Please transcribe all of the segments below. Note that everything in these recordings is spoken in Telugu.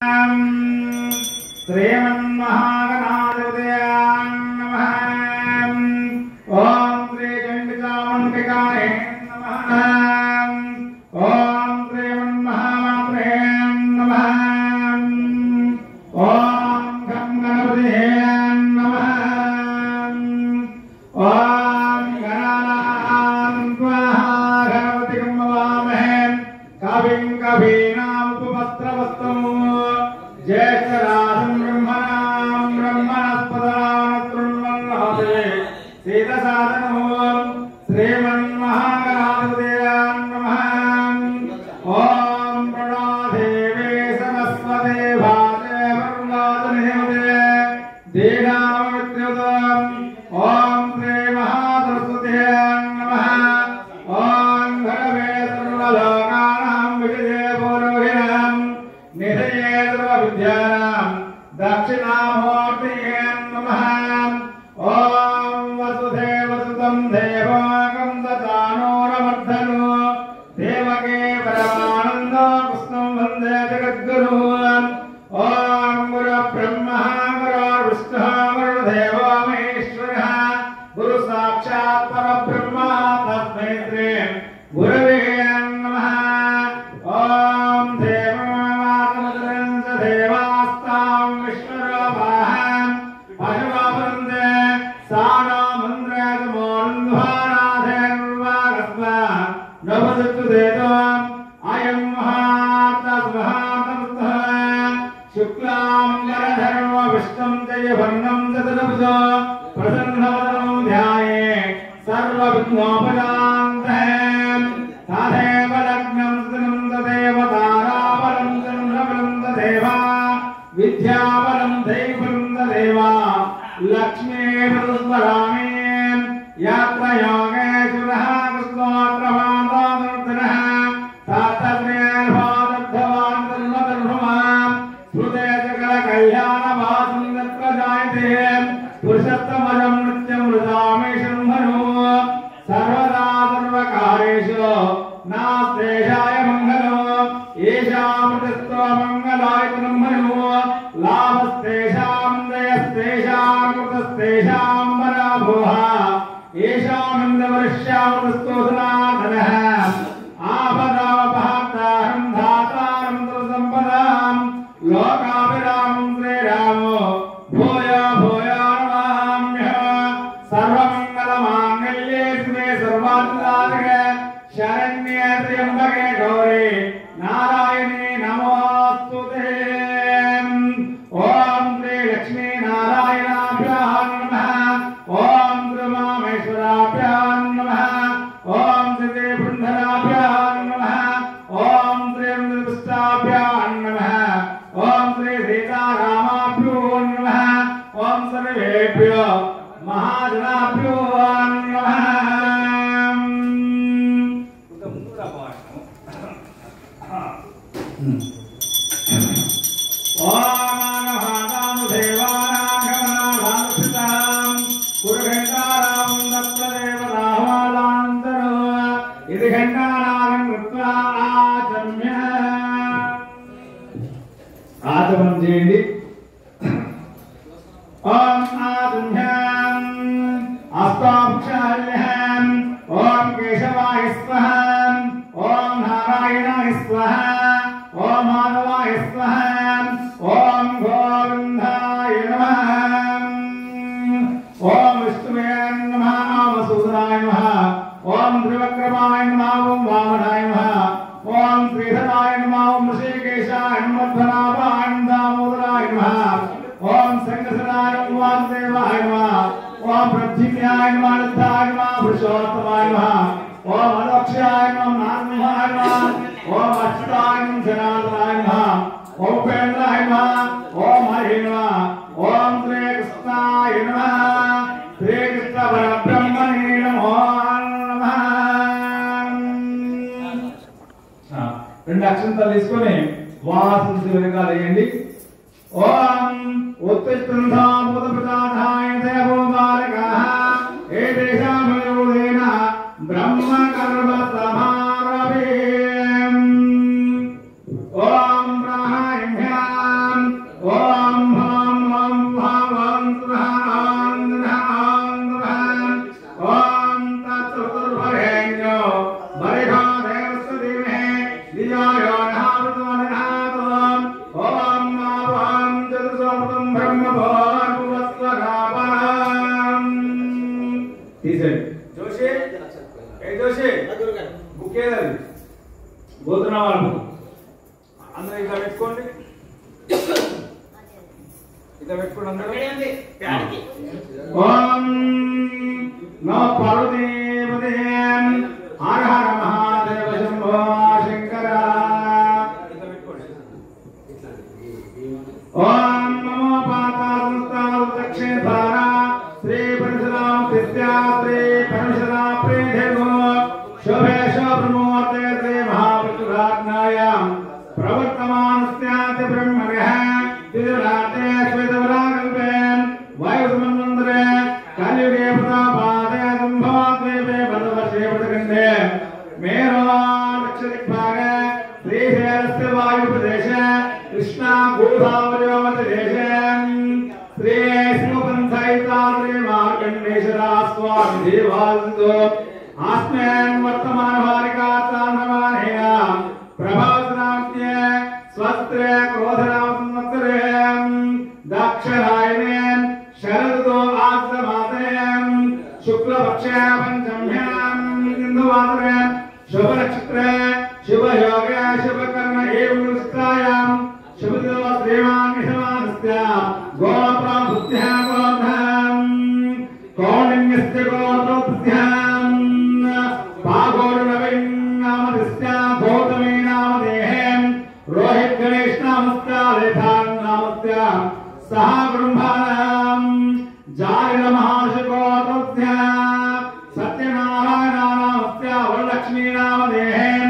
श्रीमन्महागणाधिपतये नमः। ओम श्री चंडिकामंडिकाय नमः। ओम श्रीमन्महामात्रे नमः। ओम गं गणपतये नमः। ओम गणानां गणपतिं नमामहे। कविं कवीनामुपवस्त्रवस्त्रम् ज्येष्ठराजं ब्रह्मणस्पदानतृण्वन्नोते सीतसादनो श्रीमन्महागणाधिपतये नमः। ओम प्रणोदेवे सरस्वते भाते वरुणाधनिधे दीनामृत्युदम्। ओम श्री महासरस्वते नमः। ओम भगवे सर्वलोकानां विजये पुरोहितम् निधये सर्वविद्यानां दक्षिणामूर्तये नमः। ओम वसुदेव सुतं देवकं ददानोरमर्धनो देवके परमानन्दो कृष्णं वन्दे जगद्गुरुम्। ओम गुरुब्रह्मा गुरुर्विष्णुः गुरुर्देवो महेश्वरः गुरु साक्षात् परब्रह्म तस्मै श्री गुरवे नमः। ओम देवमातमदं देवास्तां विश्वरूपाः पशुवन्दे सानो मन्द्रयतमोन्ध्वानाथेर्वागस्वा नवसत्तुदेतो अयं महात्मस्तः शुक्लां वरधरो विष्णुं जयवर्णं चतुर्भुजो प्रसन्नवदनं ध्याये सर्वविघ्नोपशान्तये। तदेव लग्नं सुदिनं तदेव ताराबलं चन्द्रबलं तदेव विद्याबलं दैवं तदेव लक्ष्मीपदस्मरामि। यत्र योगेश्वरः कृष्णोऽत्रमादानर्दनः तत्तद्वेर्भादर्थवान् धर्मधर्ममान् श्रुते सकलकल्याणवासं तत्र जायते पुरुषोत्तमं नित्यं वृदामेशन्मनो सर्वदा सर्वकारेषु नास्तेषाय मङ्गलो येषामृतस्त्व मङ्गलाय ब्रह्मणो लाभस्तेषां जयस्तेषां कृतस्तेषां पराभवः येषामिन्द्रवर्ष्यामृतस्तोषणाधनः आपदावपहर्तारं धातारं सर्वसम्पदां लोकाभिरामं श्रीरामो भूयो भूयो नमाम्यः। सर्वमङ्गलमाङ्गल्ये शिवे सर्वार्थसाधके शरण्ये त्र्यम्बके गौरी नारायणी नमोऽस्तुते। ओम श्री लक्ष्मी नारायणाभ्यां नमः। ओम श्रीमामेश्वराभ्यां नमः। ओम श्री पुण्डराभ्यां नमः। ओम श्री मृदुष्टाभ्यां नमः। ओम श्री सीतारामाभ्यो नमः। ओम सर्वेभ्यो महाजनाभ्यो नमः। आचमन చేయండి। ओम आदुह्यां अष्टाक्षराभ्यां ओम केशवाय स्वाहा। ओम नारायणाय स्वाहा। ओम माधवाय स्वाहा। ओम गोविंदाय नमः। ओम विष्णुवे नमः। ओम सूदनाय नमः। ओम त्रिवक्रमाय नमः। ओम वामनाय नमः। ओम श्रीधराय नमः। ओम ऋषिकेशाय नमः। पद्मनाभाय नमः। दामोदराय नमः। ओम संगसनाय नमः। वासुदेवाय नमः। ओम प्रद्युम्नाय नमः। लब्धाय नमः। पुरुषोत्तमाय नमः। ओम अलोक्ष्याय नमः। नारसिंहाय नमः। ओम अच्युताय नमः। जनार्दनाय नमः। ओम उपेन्द्राय नमः। ओम हरे नमः। ओम श्री कृष्णाय नमः। श्री कृष्ण परब्रह्मणे नमो नमः। రెండు అక్షంతలు తీసుకొని వాసన శివలింగా వేయండి। ఓం उत्तिष्ठन्तामुदप्रदानाय देवोमालकाः एतेषामयोदेन ब्रह्मकर्म समारभे। ओम ब्रह्मण्या ఓం నమో పార్వతీపతే హర హర మహాదేవ శంభో శంకర ఓం నమో పాతాళ శ్రీ పరశురామ విద్యా శ్రీ పరశురా ప్రేధో శోభే శోభమూర్తే శ్రీ మహావిష్ణురాజ్ఞాయాం ప్రవర్తమానస్యాతి బ్రహ్మణః తిరురాతే శ్వేతవరాగల్పే వాయుసమందరే కలియుగే ప్రతాపాదే సంభవాద్వైపే భరతవర్షే ప్రతిగంధే మేరోక్షదిగ్భాగే శ్రీశైలస్య వాయుప్రదేశ కృష్ణా గోదావరిదేశే శ్రీ శివపంథైతాద్రి మార్కండేశ్వరా స్వామి దేవాలతో ఆస్మేన్ వర్తమాన భారికాతానమానేయ ప్రభావస్నాత్య స్వస్త్రే క్రోధరామ సంవత్సరే దక్షరాయణే శరదో ఆశ్రమాసే శుక్లపక్షే పంచమ్యాం ఇందువాసరే శుభనక్షత్రే శుభయోగే శుభకర్మ ఏం నిష్కాయాం శుభదో శ్రీమాన్ నిషమానస్య గోప్రాభృత్య గోధం కౌండిన్యస్య గోత్రోభృత్యాం పాగోర్నవిన్నామదిస్య గౌతమే నామదేహం రోహిత్ గణేష్ నామస్య లేఖాన్ నామస్య సహ బ్రహ్మాణం జారిల మహర్షి గోత్రస్య సత్యనారాయణ నామస్య వరలక్ష్మీ నామదేహం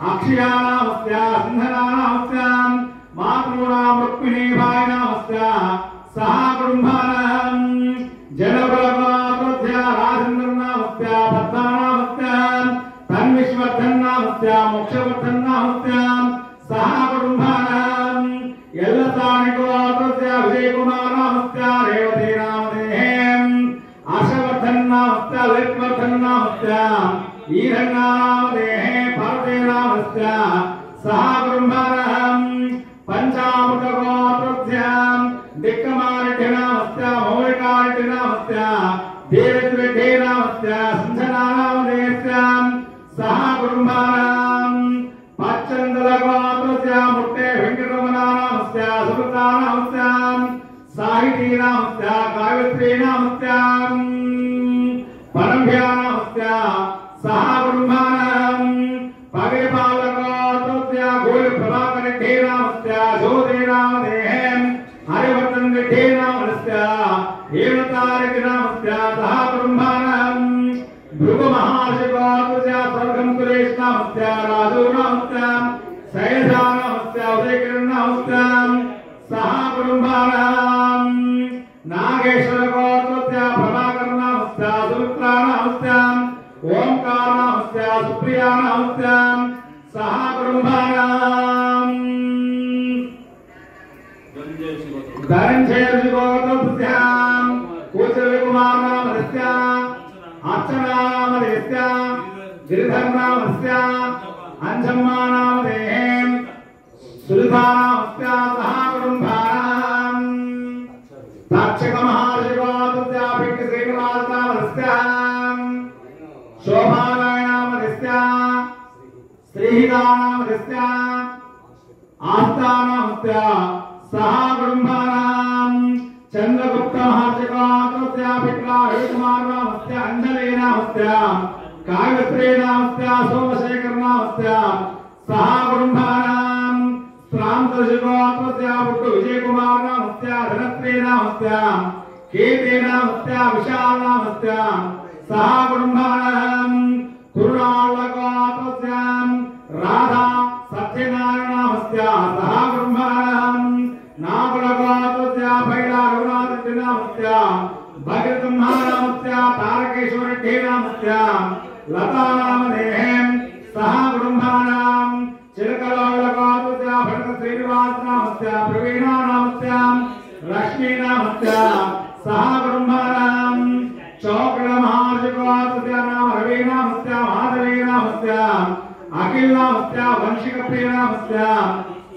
అక్షయా నామస్య సింధనా నామస్య మాతృనామ రుక్మిణీ భాయ నామస్య సహ బ్రహ్మాణం జనబలగోత్రస్య రాజేంద్ర నామస్య పద్మా నామస్య తన్విష్వర్ధన్ నామస్య మోక్షవర్ధన్ నామస్య సహ బ్రహ్మాణం ఎల్లసాని గోత్రస్య విజయకుమార్ నామస్య రేవతి నామదేహం హర్షవర్ధన్ నామస్య లలిత్వర్ధన్ నామస్య ఈరన్నా నామదేహే పార్వతీ నామస్య సహ బ్రహ్మాణం పంచామృత గోత్రస్య దిక్కమారెడ్డి నామస్య మౌలికారెడ్డి నామస్య ధీరజ్రెడ్డి నామస్య సంజనా నామదేహస్య సహ బ్రహ్మాణం పచ్చందల గోత్రస్య ముట్టే వెంకటరమణ నామస్య సుమతా నామస్య సాహితీ నామస్య గాయత్రీ నామస్య పరంభ్యా నామస్య సహ బ్రహ్మాణం పగపాల గోత్రస్య గోలి ప్రభాకర్ రెడ్డి నామస్య జ్యోతి నామదేహం హరివర్ధన్ రెడ్డి నామస్య హేమతారెడ్డి నామస్య సహ బ్రహ్మాణం భృగు మహర్షి గోత్రస్య స్వర్గం సురేష్ నామస్య రాజు నామస్య శైలజా నామస్య ఉదయకిరణ్ నామస్య సహ బ్రహ్మాణం నాగేశ్వర గోత్రస్య ప్రభాకర్ నామస్య సుమిత్రా నామస్య ఓంకార నామస్య సుప్రియా నామస్య సహ బ్రహ్మాణం ధనంజయ గోత్రస్య కూచల కుమార్ నామస్య అర్చనా నామస్య గిరిధర్ నామస్య అంజమ్మా నామదేహం సులభా నామస్య సహ బ్రహ్మాణం తాక్షక మహర్షి గోత్రస్య పిక్ శ్రీనివాస నామస్య శోభానాయ నామస్య శ్రీహితా నామస్య ఆస్థా నామస్య సహ బ్రహ్మాణం చంద్రగుప్త మహర్షి గోత్రస్య పిట్లా రవికుమార్ నామస్య అంజలి నామస్య కావ్యశ్రీ నామస్య సోమశేఖర్ నామస్య సహ బ్రహ్మాణం శ్రాంతర్షి గోత్రస్య పుట్టు విజయకుమార్ నామస్య ధనశ్రీ నామస్య కీర్తి నామస్య విశాల్ నామస్య సహ బ్రహ్మాణం కురుణాళ గోత్రస్య రాధా సత్యనారాయణ నామస్య సహ బ్రహ్మాణం నాగుల గోత్రస్య భైల రఘునాథ నామస్య భగవతమ్మ నామస్య తారకేశ్వర రెడ్డి నామస్య లతా నామదేహం సహ బ్రహ్మాణం చిలకలాళ గోత్రస్య భరత శ్రీనివాస నామస్య ప్రవీణ నామస్య లక్ష్మీ నామస్య సహ బ్రహ్మాణం చౌకడ మహర్షి గోత్రస్య నామ రవి నామస్య మాధవి నామస్య అఖిల్ నామస్య వంశిక ప్రియ నామస్య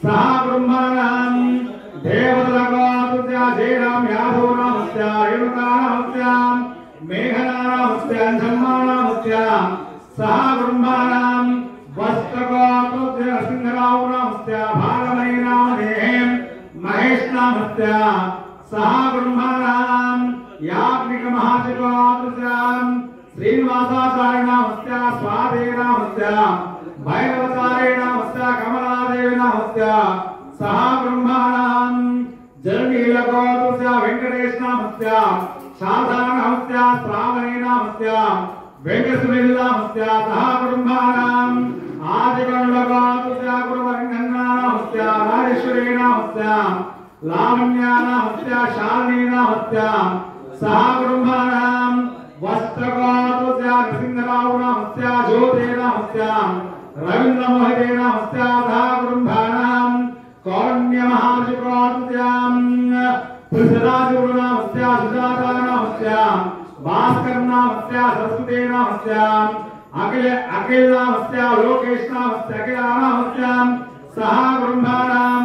సహ బ్రహ్మాణం దేవతల గోత్రస్య జయరామ్ యాదవ్ నామస్య రేణుకా నామస్య మేఘనా నామస్య అంజమ్మా నామస్య సహ బ్రహ్మాణం వస్త్ర గోత్రస్య నరసింహరావు నామస్య భారమణి నామదేహం మహేష్ నామస్య सह ब्रह्मणां याज्ञिक महाशिवात्मजां श्रीनिवासाचार्यनामस्य स्वादेनामस्य भैरवचार्यनामस्य कमलादेवीनामस्य सह ब्रह्मणां जलनीलगोत्रस्य वेंकटेशनामस्य शारदानामस्य श्रावणेनामस्य वेंकटसुनीलनामस्य सह ब्रह्मणां आदिगणगोत्रस्य गुरुवरङ्गनामस्य राजेश्वरीनामस्य लावण्यानामस्य शालिनीनामस्य सह ब्रह्मणां वस्त्रगोत्रस्य नृसिंहरावनामस्य ज्योतिनामस्य रवीन्द्रमोहितेनामस्य सह ब्रह्मणां कौण्यमहाशिवगोत्रस्य पृथ्वीराजगुरुनामस्य सुजातानामस्य भास्करनामस्य सरस्वतीनामस्य अखिलनामस्य लोकेशनामस्य अखिलानामस्य सह ब्रह्मणां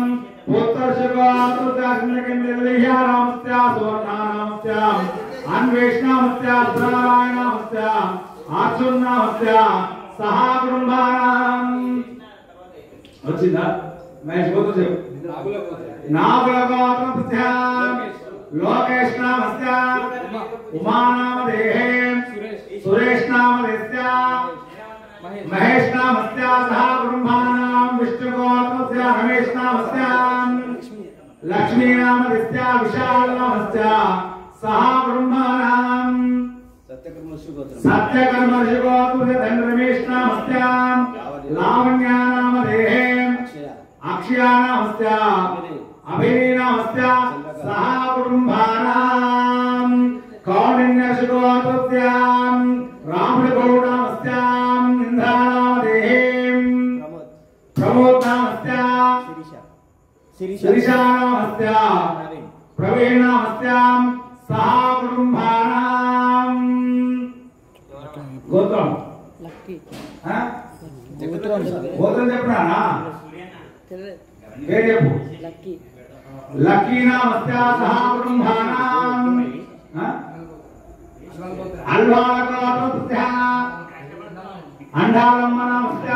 उत्तरशिवगोत्रस्य चन्द्रकेन्द्रलिह्यानामस्य सुवर्णानामस्य अन्वेषणामस्य सुरारायणामस्य आर्जुनामस्य सह ब्रह्मणां వచ్చిందా మహేష్ గోత్ర చెప్పు नागुलगोत्रस्य लोकेशनामस्य उमानामदेहे सुरेशनामदेस्य महेशनामस्य सह ब्रह्मणां विष्णुगोत्रस्य रमेशनामस्य लक्ष्मीनामदेस्य विशालनामस्य सह ब्रह्मणां सत्यकर्मर्षिगोत्रस्य धनरमेशनामस्य लावण्यानामदेहे अक्षयानामस्य अभिनीनामस्य सह ब्रह्मणां कौण्डिन्यशिवगोत्रस्य रामगौडामस्य इन्द्रानामदेहे प्रमोदनामस्य शिरीषानामस्य प्रवीणामस्य सह ब्रह्मणां गोत्रम गोत्रम చెప్పనా लक्कीनामस्य सह ब्रह्मणां अल्वालगोत्रस्य अंडालम्मनामस्य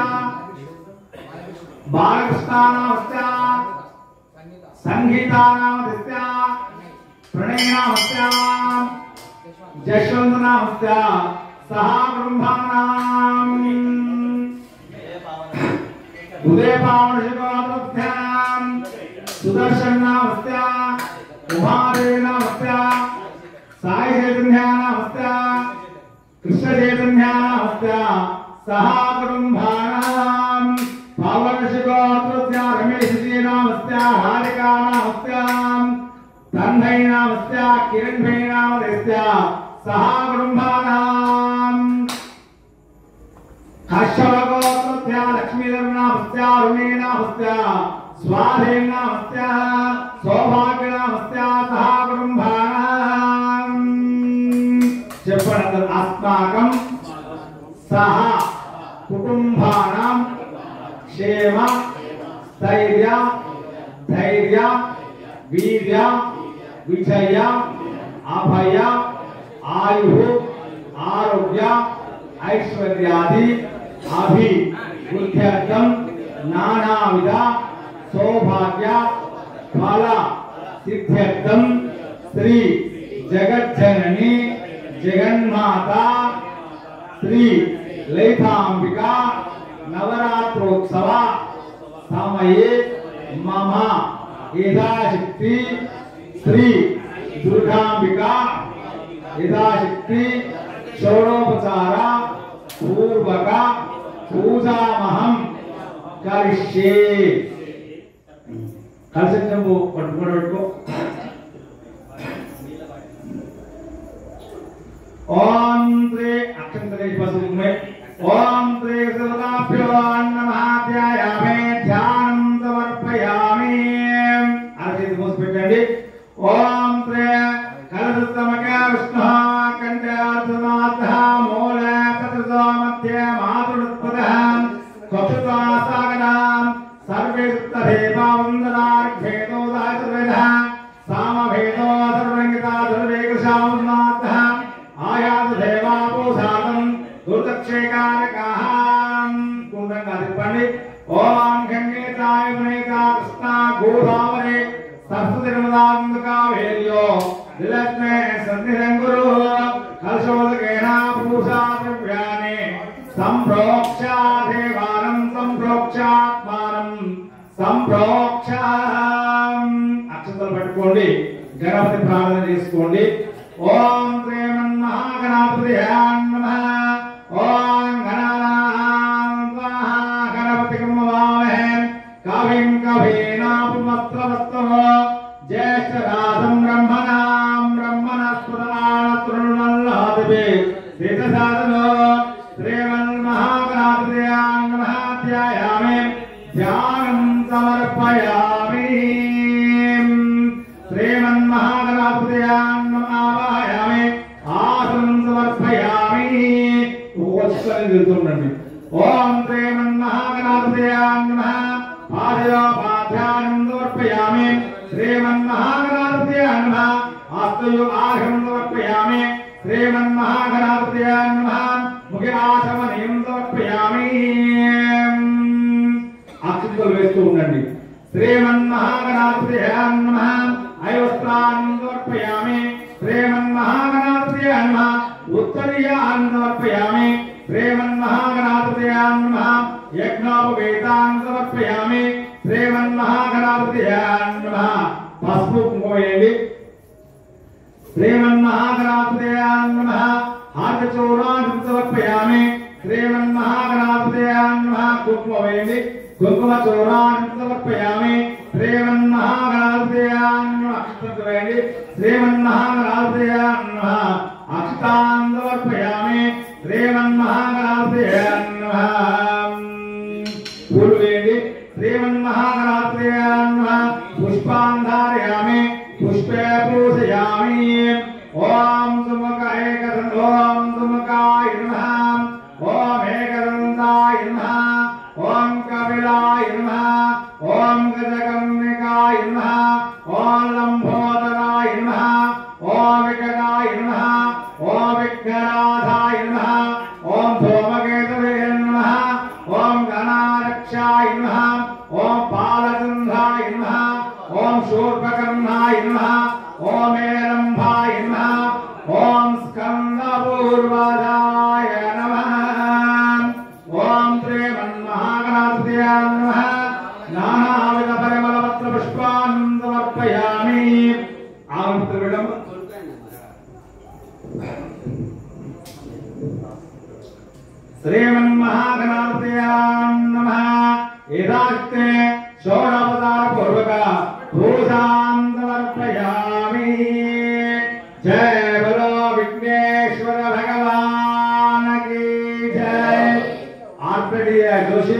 बालकृष्णानामस्य संगीतानामस्य प्रणयनामस्य जशवन्तनामस्य सह ब्रह्मणां उदयपावनशिवगोत्रस्य सुदर्शननामस्य उमादेवीनामस्य साईचैतन्यानामस्य कृष्णचैतन्यानामस्य सह ब्रह्मणां पावनशिवगोत्रस्य रमेशजीनामस्य हारिकानामस्य तन्मयीनामस्य किरणभयनामस्य सह ब्रह्मणां हर्षवगोत्रस्य लक्ष्मीधरनामस्य अरुणेनामस्य स्वाधीनामस्य सौभाग्यनामस्य सह ब्रह्मणां చెప్పండి अस्माकं सह कुटुंबानां क्षेम स्थैर्य धैर्य वीर्य विजय अभय आयु आरोग्य ऐश्वर्यादि अभिवृद्ध्यर्थं नानाविध सौभाग्य फल सिद्ध्यर्थं श्री जगज्जननी जगन्माता श्री ललितांबिका नवरात्रोत्सव समये मम यथाशक्ति श्री दुर्गांबिका यथाशक्ति षोडोपचार पूर्वक पूजामहं करिष्ये कलशंबु पट्टुको ओम श्री अक्षंतरेश्वरमे ओम श्री सर्वदाभ्यो नमः ध्यायामे ध्यानं समर्पयामि अर्चित मोस्पेटंडी ओम श्री कलशस्तमक विष्णु कंठार्थनाथः मूल तत्सो मध्य मातृत्पदः कक्षुत्वासागरां सर्वे सुत्तदेवावन्दनार्घेतो दायतवेदः सामभेदो सर्वंगिता सर्वे कृशावन्नाथः आयात देवापोसादं दुर्दक्षेकारकाः कुंडंगा तिप्पंడి ओम गंगे ताय वनेका कृष्णा गोदावरी सरस्वती नर्मदा गंगा वेल्यो అక్షతలు పట్టుకోండి, గణపతి ప్రార్థన చేసుకోండి. ఓం శ్రీమన్మహాగణాధిపతయే నమః. ఓం గణానాం గణపతిం హవామహే కవిం కవీనాపుమస్త్రవస్తవ జ్యేష్ఠరాజం బ్రహ్మణాం బ్రహ్మణస్పదానతృణల్లాదివే శ్రీతసాదనో శ్రీమన్మహాగణాధిపతయే నమః. ధ్యాయామి ధ్యానం సమర్పయామి. శ్రీమన్మహాగణాధిపతయే నమః. ఆవాహయామి ఆసనం సమర్పయామి. ఉపవత్సరం తిరుగుతుండండి. ఓం శ్రీమన్మహాగణాధిపతయే నమః. పాదయోపాధ్యానం సమర్పయామి. శ్రీమన్మహాగణాధిపతయే నమః. హస్తయో ఆర్ఘం సమర్పయామి. శ్రీమన్మహాగణాధిపతయే నమః. ముఖే ఆచమనీయం సమర్పయామి. అక్షతలు వేస్తూ ఉండండి. శ్రీమన్మహాగణాధిపతయే నమః. అయవస్త్రాన్ని సమర్పయామి. శ్రీమన్మహాగణాధిపతయే నమః. ఉత్తరీయాన్ని సమర్పయామి. శ్రీమన్మహాగణాధిపతయే నమః. యజ్ఞోపవేతాన్ని సమర్పయామి. శ్రీమన్మహాగణాధిపతయే నమః. పసుపు కుంకుమ వేయండి. శ్రీమన్మహాగణాధిపతయే నమః. హారచూర్ణాన్ని సమర్పయామి. శ్రీమన్మహాగణాధిపతయే నమః. కుంకుమ వేయండి. కుంకుమ చూర్ణాన్ని సమర్పయామి. శ్రీమన్మహాగణాధిపతయే నమః. అక్షతలు వేయండి. శ్రీమన్మహాగణాధిపతయే నమః. అక్షతాన్ని సమర్పయామి. శ్రీమన్మహాగణాధిపతయే నమః. పూలు వేయండి. శ్రీమన్మహాగణాధిపతయే నమః. పుష్పాన్ని ధారయామి. పుష్పే పూజయామి. ఓం సుముఖాయ నమః. ఓం ఏకదంతాయ నమః. ఓం కపిలాయ నమః. ఓం గజకర్ణికాయ నమః. ఓం లంబోదరాయ నమః. ఓం వికటాయ నమః. ఓం విఘ్ననాథాయ నమః. ఓం ధూమకేతవే నమః. ఓం గణారక్షాయ నమః. ఓం బాలచంద్రాయ నమః. ఓం శూర్పకర్ణాయ నమః. ఓం ఏలంబాయ నమః. ఓం స్కందపూర్వదాయ నమః. ఓం శ్రీమన్మహాగణాధిపతయే నమః. నానావిధ పరిమళపత్ర పుష్పాన్ని సమర్పయామి. ఆమంత్రితం శ్రీమన్మహాగణాధిపతయే నమః. ఏదాస్తే షోడోపచార పూర్వక పూజాం సమర్పయామి. జయ బలో విఘ్నేశ్వర భగవాన్ కీ జయ. ఆర్పడి జోషి.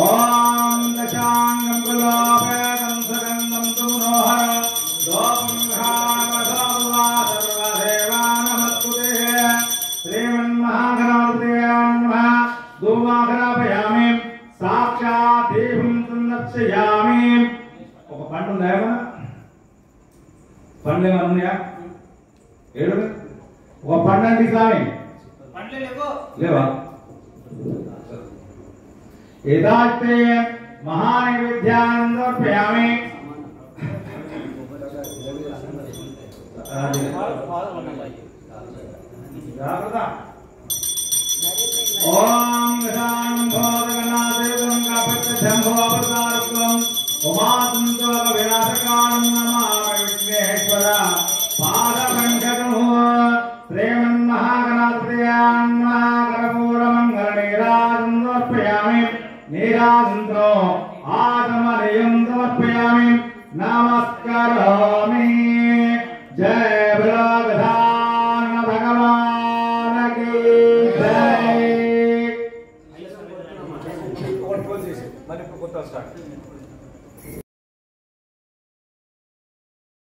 ఓం దశాంగం గులాబేదం సుగంధం సుమనోహర దోపం ఘామసర్వా సర్వదేవా నమస్తుతే. శ్రీమన్మహాగణాధిపతయే నమః. ధూమాఘ్రాపయామి. సాక్షాత్ దీపం సందర్శయామి. ఒక పండు ఉందా? ఏమన్నా పండ్లు ఏమన్నా ఉన్నాయా? ఏడు ఒక పండు అంటే స్వామి లేవా? ఏదాస్తే మహానైవేద్యాన్ని సమర్పయామి. ఓం గణాం భోదగణాదేవం కపచ్చ శంభోపసారత్వం ఉమాతంతోక